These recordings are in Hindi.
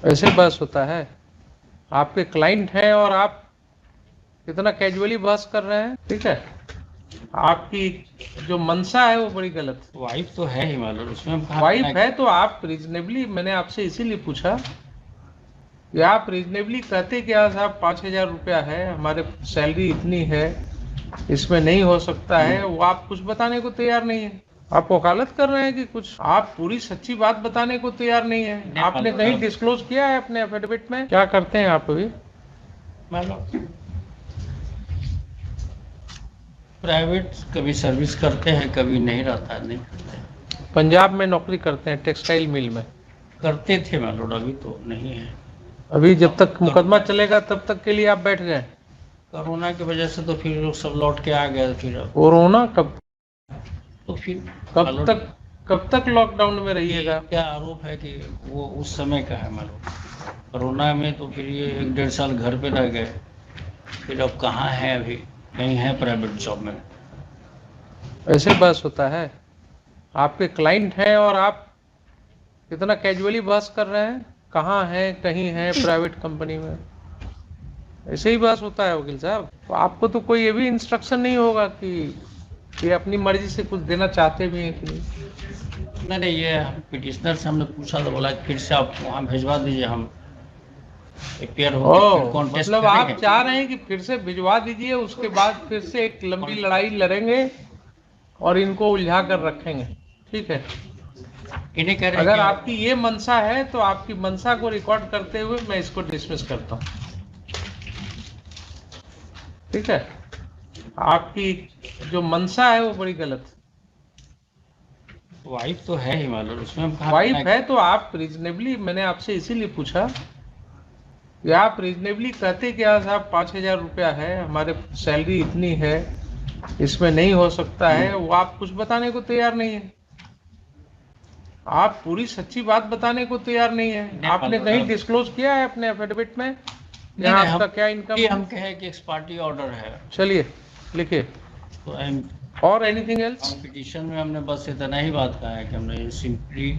ऐसे बहस होता है? आपके क्लाइंट हैं और आप कितना कैजुअली बहस कर रहे हैं। ठीक है, आपकी जो मंशा है वो बड़ी गलत है। वाइफ तो है ही मालूम, उसमें हम कहाँ वाइफ है तो आप रीजनेबली, मैंने आपसे इसीलिए पूछा कि आप रीजनेबली कहते क्या साहब 5,000 रुपया है, हमारे सैलरी इतनी है, इसमें नहीं हो सकता है, वो आप कुछ बताने को तैयार नहीं है। आप वकालत कर रहे हैं कि कुछ आप पूरी सच्ची बात बताने को तैयार नहीं है। आपने कहीं डिस्क्लोज किया है अपने एफिडेविट में? क्या करते हैं आप अभी? प्राइवेट कभी सर्विस करते हैं, कभी नहीं रहता है, नहीं करते हैं। पंजाब में नौकरी करते हैं टेक्सटाइल मिल में। करते थे मालूम, अभी तो नहीं है। अभी जब तक मुकदमा चलेगा तब तक के लिए आप बैठ गए? कोरोना की वजह से तो फिर लोग सब लौट के आ गए। फिर कोरोना कब, तो फिर कब तक लॉकडाउन में रहिएगा? क्या आरोप है कि वो उस समय का है मालूम। कोरोना में तो फिर ये 1-1.5 साल घर पे रह गए, फिर अब कहाँ है, अभी कहीं है प्राइवेट जॉब में। ऐसे बहस होता है? आपके क्लाइंट हैं और आप कितना कैजुअली बहस कर रहे हैं। कहाँ हैं, कहीं हैं प्राइवेट कंपनी में, ऐसे ही बहस होता है वकील साहब। तो आपको तो कोई ये भी इंस्ट्रक्शन नहीं होगा कि ये अपनी मर्जी से कुछ देना चाहते भी हैं कि नहीं? नहीं, ये पिटिशनर से हमने पूछा तो बोला फिर से आप वहाँ भिजवा दीजिए, हम अपेयर हो। मतलब आप चाह रहे हैं कि फिर से भिजवा दीजिए, उसके बाद फिर से एक लंबी लड़ाई लड़ेंगे और इनको उलझा कर रखेंगे। ठीक है, अगर आपकी ये मंशा है तो आपकी मंशा को रिकॉर्ड करते हुए मैं इसको डिसमिस करता हूँ। ठीक है, आपकी जो मंशा है वो बड़ी गलत है। वाइफ तो है ही मालूम, उसमें हम कहाँ वाइफ है तो आप रीजनेबली, मैंने आपसे इसीलिए पूछा कि आप रीजनेबली कहते क्या साहब 5,000 रुपया है, हमारे सैलरी इतनी है, इसमें नहीं हो सकता है, वो आप कुछ बताने को तैयार नहीं है। आप पूरी सच्ची बात बताने को तैयार नहीं है। आपने कहीं डिस्क्लोज किया है अपने एफिडेविट में यहाँ आपका क्या इनकम? हम कहे कि एक्सपार्टी ऑर्डर है। चलिए लिखिए। तो और एनीथिंग एल्स? पिटीशन में हमने बस इतना ही बात कहा है कि हमने सिंपली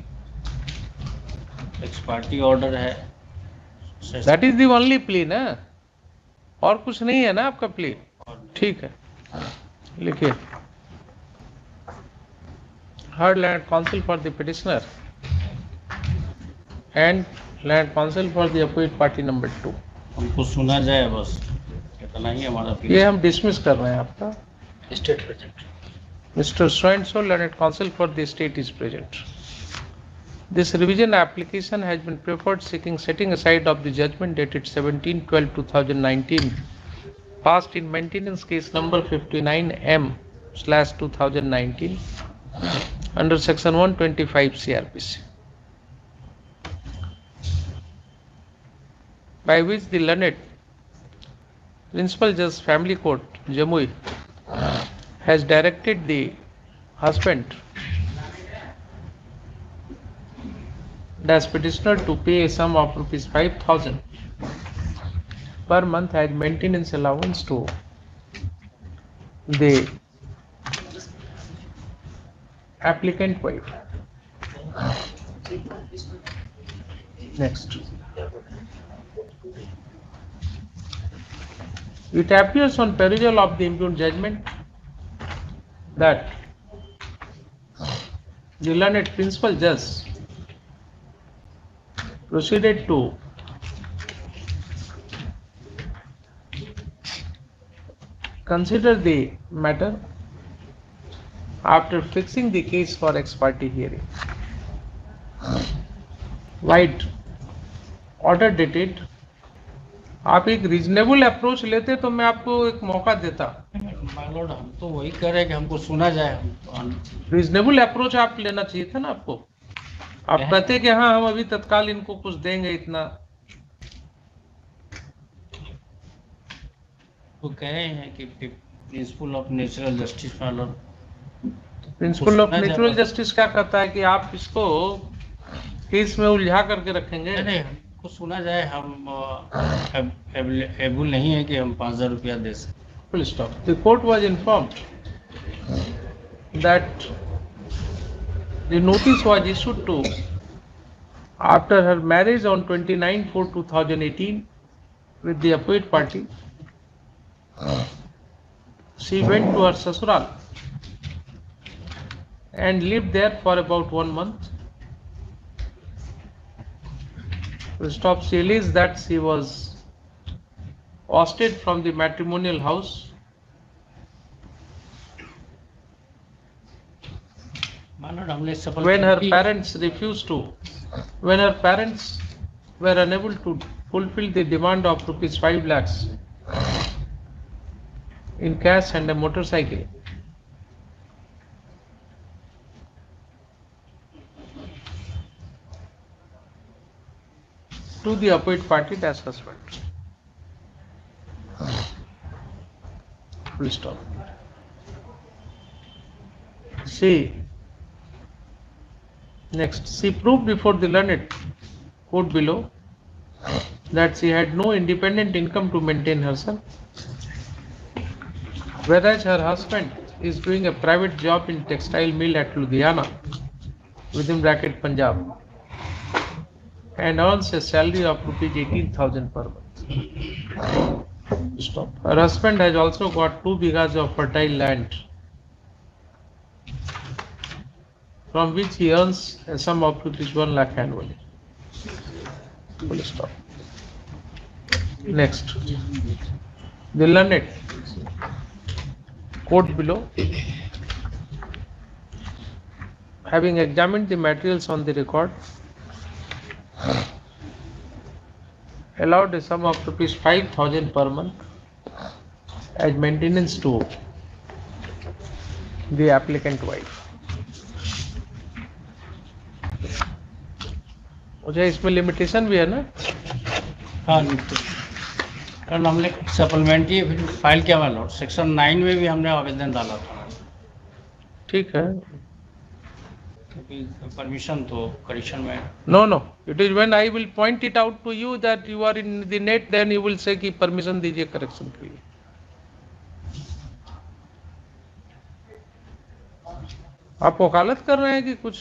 एक्सपार्टी ऑर्डर है। That is the only plea ना, और कुछ नहीं है ना आपका प्ली? ठीक है, लिखिए। Heard Land Counsel for the petitioner and Land Counsel for the opposite party number 2. हमको सुना जाए बस, इतना ही हमारा। ये हम डिसमिस कर रहे हैं आपका। State present Mr. So and so Land Counsel for the state is present. This revision application has been preferred seeking setting aside of the judgment dated 17/12/2019 passed in maintenance case number 59M/2019 under section 125 CRPC, by which the learned Principal Judge Family Court, Jamui, has directed the husband as petitioner to pay a sum of rupees 5,000 per month as maintenance allowance to the applicant wife. Next. It appears on perusal of the impugned judgment that the learned principal judge proceeded to consider the matter after fixing the case for ex parte hearing. Wide order dated। आप एक रीजनेबल अप्रोच लेते तो मैं आपको एक मौका देता। लॉर्ड, हम तो वही कह रहे हैं कि हमको सुना जाए। रीजनेबल अप्रोच आप लेना चाहिए था ना आपको। आप कहते कि हाँ हम अभी तत्काल इनको कुछ देंगे इतना। तो कह रहे हैं कि प्रिंसिपल ऑफ नेचुरल जस्टिस वाला। प्रिंसिपल ऑफ नेचुरल जस्टिस क्या कहता है कि आप इसको केस में उलझा करके रखेंगे? नहीं, हमको सुना जाए, हम एबल नहीं है कि हम 5,000 रुपया दे सकें। Full stop. The court was informed that the notice was issued to After her marriage on 29/4/2018 with the opposite party, she went to her sasural and lived there for about 1 month. Stop. She alleged that she was ousted from the matrimonial house मानो हमने सफल when her parents were unable to fulfill the demand of rupees 5 lakhs in cash and a motorcycle. To the opposite party as husband. Full stop. She proved before the learned court below that she had no independent income to maintain herself, whereas her husband is doing a private job in textile mill at Ludhiana, within bracket Punjab, and earns a salary of rupees 18,000 per month. Stop. Her husband has also got 2 bighas of fertile land, from which he earns a sum of rupees 1 lakh annually. Full stop. Next, the learned quote below, having examined the materials on the record, allowed a sum of rupees 5,000 per month as maintenance to the applicant wife. मुझे इसमें लिमिटेशन भी है ना? हाँ कारण हमने सप्लीमेंट्री फाइल किया हुआ लॉर्ड, सेक्शन 9 में भी हमने आवेदन डाला था। ठीक है। परमिशन तो करेक्शन में No, it is when I will point it out to you that you are in the net, then you will say कि परमिशन दीजिए करेक्शन के लिए। आप वकालत कर रहे हैं कि कुछ